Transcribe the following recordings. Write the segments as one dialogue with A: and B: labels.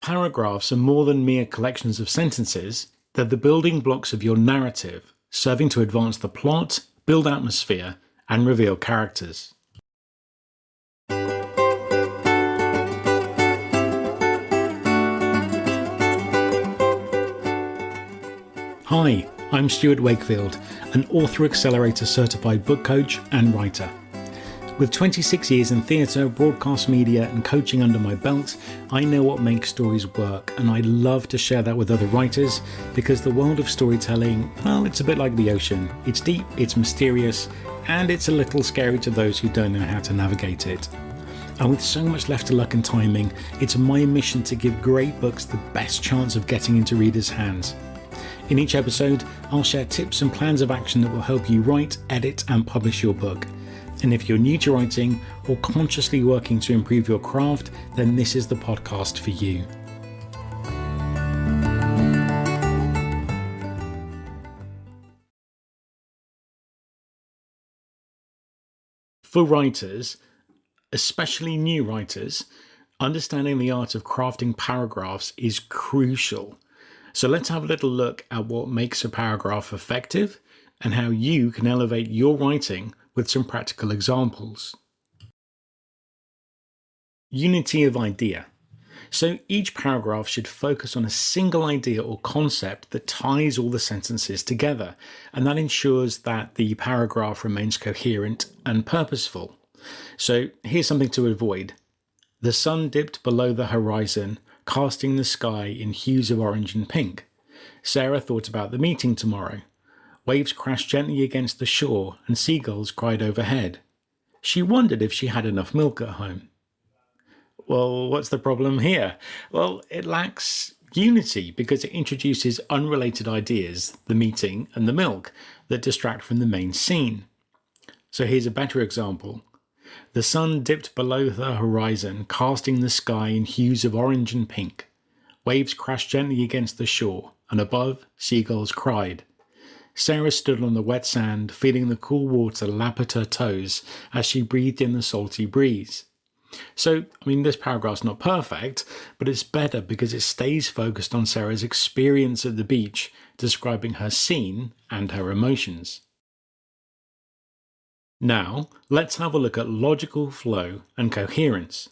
A: Paragraphs are more than mere collections of sentences, they're the building blocks of your narrative, serving to advance the plot, build atmosphere, and reveal characters. Hi, I'm Stuart Wakefield, an Author Accelerator certified book coach and writer. With 26 years in theatre, broadcast media and coaching under my belt, I know what makes stories work, and I love to share that with other writers because the world of storytelling, well, it's a bit like the ocean. It's deep, it's mysterious, and it's a little scary to those who don't know how to navigate it. And with so much left to luck and timing, it's my mission to give great books the best chance of getting into readers' hands. In each episode, I'll share tips and plans of action that will help you write, edit, and publish your book. And if you're new to writing or consciously working to improve your craft, then this is the podcast for you. For writers, especially new writers, understanding the art of crafting paragraphs is crucial. So let's have a little look at what makes a paragraph effective and how you can elevate your writing with some practical examples. Unity of idea. So each paragraph should focus on a single idea or concept that ties all the sentences together, and that ensures that the paragraph remains coherent and purposeful. So here's something to avoid. The sun dipped below the horizon, casting the sky in hues of orange and pink. Sarah thought about the meeting tomorrow. Waves crashed gently against the shore and seagulls cried overhead. She wondered if she had enough milk at home. Well, what's the problem here? Well, it lacks unity because it introduces unrelated ideas, the meeting and the milk, that distract from the main scene. So here's a better example. The sun dipped below the horizon, casting the sky in hues of orange and pink. Waves crashed gently against the shore, and above, seagulls cried. Sarah stood on the wet sand, feeling the cool water lap at her toes as she breathed in the salty breeze. So, this paragraph's not perfect, but it's better because it stays focused on Sarah's experience at the beach, describing her scene and her emotions. Now, let's have a look at logical flow and coherence.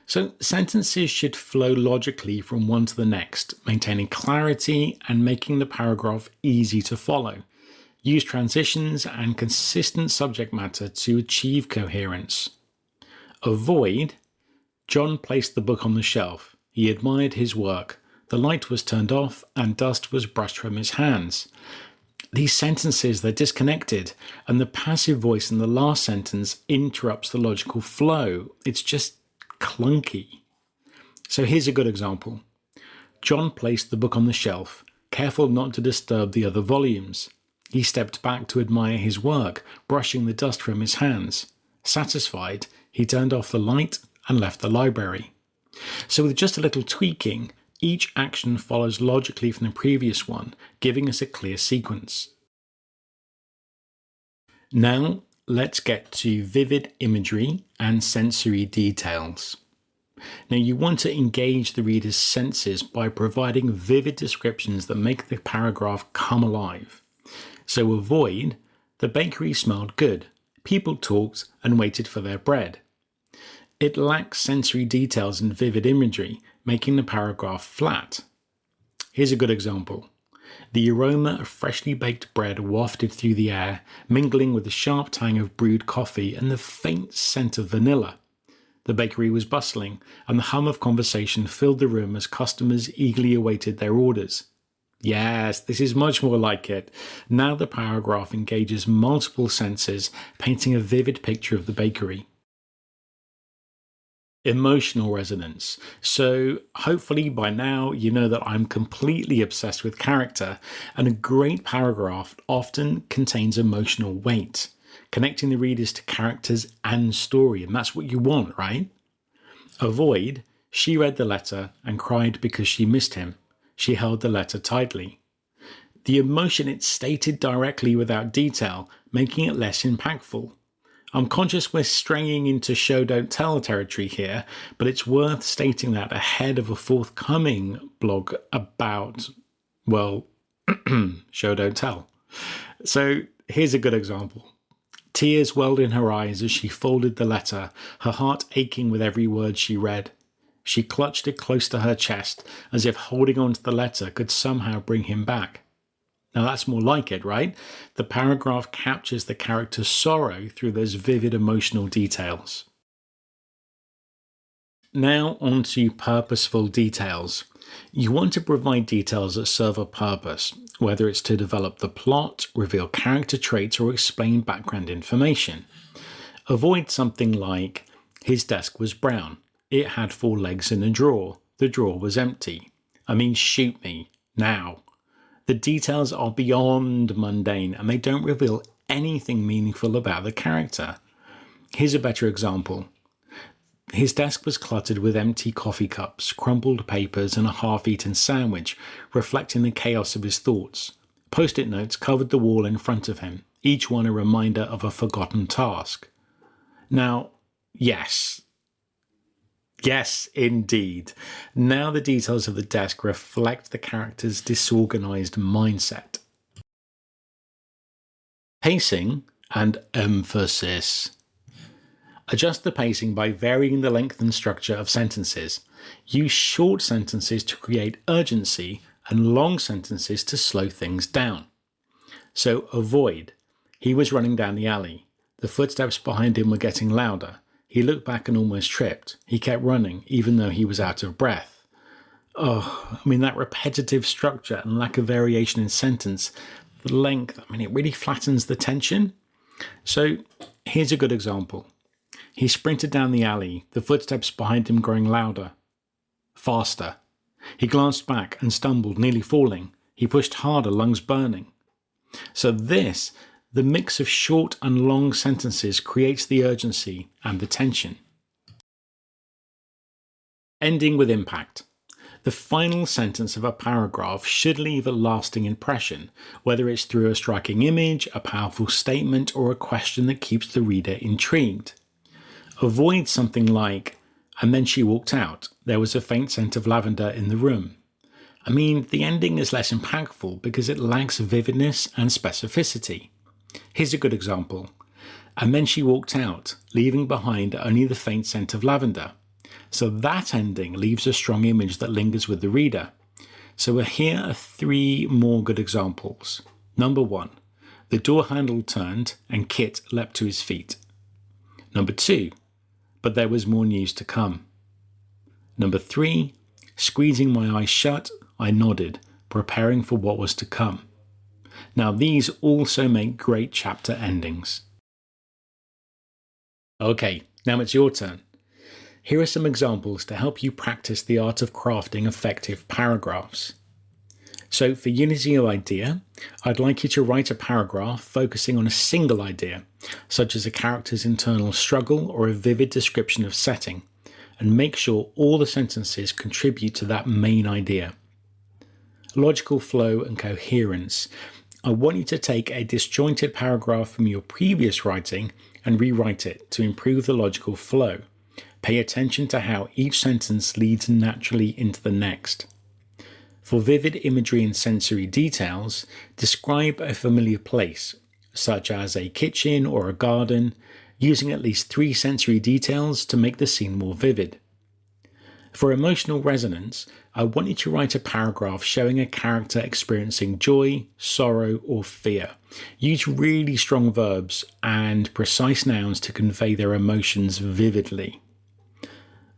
A: So, sentences should flow logically from one to the next, maintaining clarity and making the paragraph easy to follow. Use transitions and consistent subject matter to achieve coherence. Avoid. John placed the book on the shelf. He admired his work. The light was turned off and dust was brushed from his hands. These sentences, they're disconnected, and the passive voice in the last sentence interrupts the logical flow. It's just clunky. So here's a good example. John placed the book on the shelf, careful not to disturb the other volumes. He stepped back to admire his work, brushing the dust from his hands. Satisfied, he turned off the light and left the library. So with just a little tweaking, each action follows logically from the previous one, giving us a clear sequence. Now, let's get to vivid imagery and sensory details. Now, you want to engage the reader's senses by providing vivid descriptions that make the paragraph come alive. So avoid, the bakery smelled good, people talked and waited for their bread. It lacks sensory details and vivid imagery, making the paragraph flat. Here's a good example. The aroma of freshly baked bread wafted through the air, mingling with the sharp tang of brewed coffee and the faint scent of vanilla. The bakery was bustling, and the hum of conversation filled the room as customers eagerly awaited their orders. Yes, this is much more like it. Now the paragraph engages multiple senses, painting a vivid picture of the bakery. Emotional resonance. So hopefully by now you know that I'm completely obsessed with character, and a great paragraph often contains emotional weight, connecting the readers to characters and story, and that's what you want, right? Avoid, she read the letter and cried because she missed him. She held the letter tightly. The emotion is stated directly without detail, making it less impactful. I'm conscious we're straying into show don't tell territory here, but it's worth stating that ahead of a forthcoming blog about, well, show don't tell. So here's a good example. Tears welled in her eyes as she folded the letter, her heart aching with every word she read. She clutched it close to her chest, as if holding on to the letter could somehow bring him back. Now that's more like it, right? The paragraph captures the character's sorrow through those vivid emotional details. Now on to purposeful details. You want to provide details that serve a purpose, whether it's to develop the plot, reveal character traits, or explain background information. Avoid something like, his desk was brown, it had 4 legs in a drawer, the drawer was empty. I mean, shoot me, now. The details are beyond mundane and they don't reveal anything meaningful about the character. Here's a better example. His desk was cluttered with empty coffee cups, crumpled papers, and a half-eaten sandwich, reflecting the chaos of his thoughts. Post-it notes covered the wall in front of him, each one a reminder of a forgotten task. Now, yes, indeed. Now the details of the desk reflect the character's disorganized mindset. Pacing and emphasis. Adjust the pacing by varying the length and structure of sentences. Use short sentences to create urgency and long sentences to slow things down. So avoid. He was running down the alley. The footsteps behind him were getting louder. He looked back and almost tripped. He kept running, even though he was out of breath. That repetitive structure and lack of variation in sentence, the length, it really flattens the tension. So here's a good example. He sprinted down the alley, the footsteps behind him growing louder, faster. He glanced back and stumbled, nearly falling. He pushed harder, lungs burning. So the mix of short and long sentences creates the urgency and the tension. Ending with impact. The final sentence of a paragraph should leave a lasting impression, whether it's through a striking image, a powerful statement, or a question that keeps the reader intrigued. Avoid something like, and then she walked out. There was a faint scent of lavender in the room. The ending is less impactful because it lacks vividness and specificity. Here's a good example. And then she walked out, leaving behind only the faint scent of lavender. So that ending leaves a strong image that lingers with the reader. So here are 3 more good examples. Number 1, the door handle turned and Kit leapt to his feet. Number 2, but there was more news to come. Number 3, squeezing my eyes shut, I nodded, preparing for what was to come. Now these also make great chapter endings. Okay, now it's your turn. Here are some examples to help you practice the art of crafting effective paragraphs. So for unity of idea, I'd like you to write a paragraph focusing on a single idea, such as a character's internal struggle or a vivid description of setting, and make sure all the sentences contribute to that main idea. Logical flow and coherence. I want you to take a disjointed paragraph from your previous writing and rewrite it to improve the logical flow. Pay attention to how each sentence leads naturally into the next. For vivid imagery and sensory details, describe a familiar place, such as a kitchen or a garden, using at least 3 sensory details to make the scene more vivid. For emotional resonance, I want you to write a paragraph showing a character experiencing joy, sorrow, or fear. Use really strong verbs and precise nouns to convey their emotions vividly.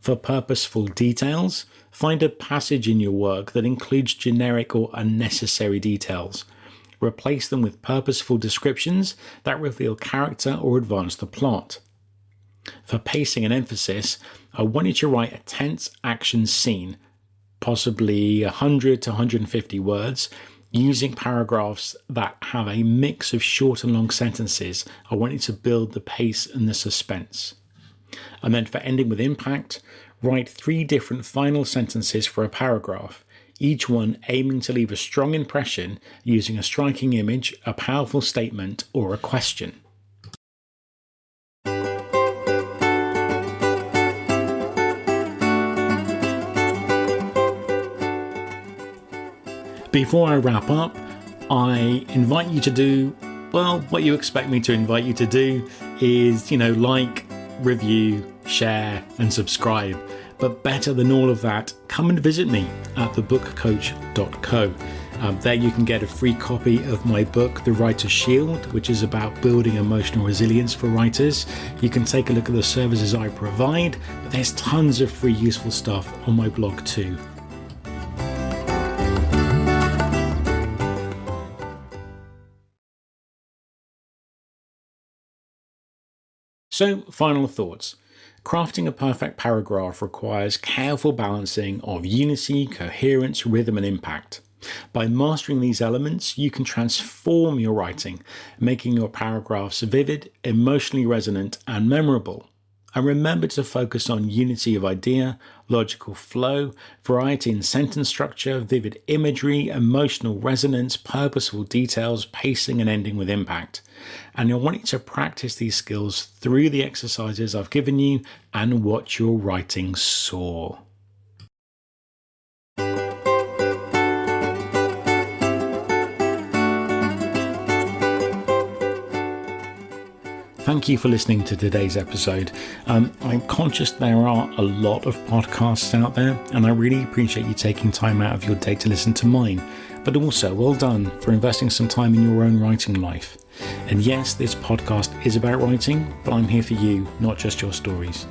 A: For purposeful details, find a passage in your work that includes generic or unnecessary details. Replace them with purposeful descriptions that reveal character or advance the plot. For pacing and emphasis, I want you to write a tense action scene, possibly 100 to 150 words, using paragraphs that have a mix of short and long sentences. I want you to build the pace and the suspense. And then for ending with impact, write 3 different final sentences for a paragraph, each one aiming to leave a strong impression using a striking image, a powerful statement, or a question. Before I wrap up, I invite you to do, well, what you expect me to invite you to do is, like, review, share, and subscribe. But better than all of that, come and visit me at thebookcoach.co. There you can get a free copy of my book, The Writer's Shield, which is about building emotional resilience for writers. You can take a look at the services I provide, but there's tons of free useful stuff on my blog too. So, final thoughts. Crafting a perfect paragraph requires careful balancing of unity, coherence, rhythm, and impact. By mastering these elements, you can transform your writing, making your paragraphs vivid, emotionally resonant, and memorable. And remember to focus on unity of idea, logical flow, variety in sentence structure, vivid imagery, emotional resonance, purposeful details, pacing, and ending with impact. And I want you to practice these skills through the exercises I've given you and watch your writing soar. Thank you for listening to today's episode. I'm conscious there are a lot of podcasts out there, and I really appreciate you taking time out of your day to listen to mine. But also, well done for investing some time in your own writing life. And yes, this podcast is about writing, but I'm here for you, not just your stories.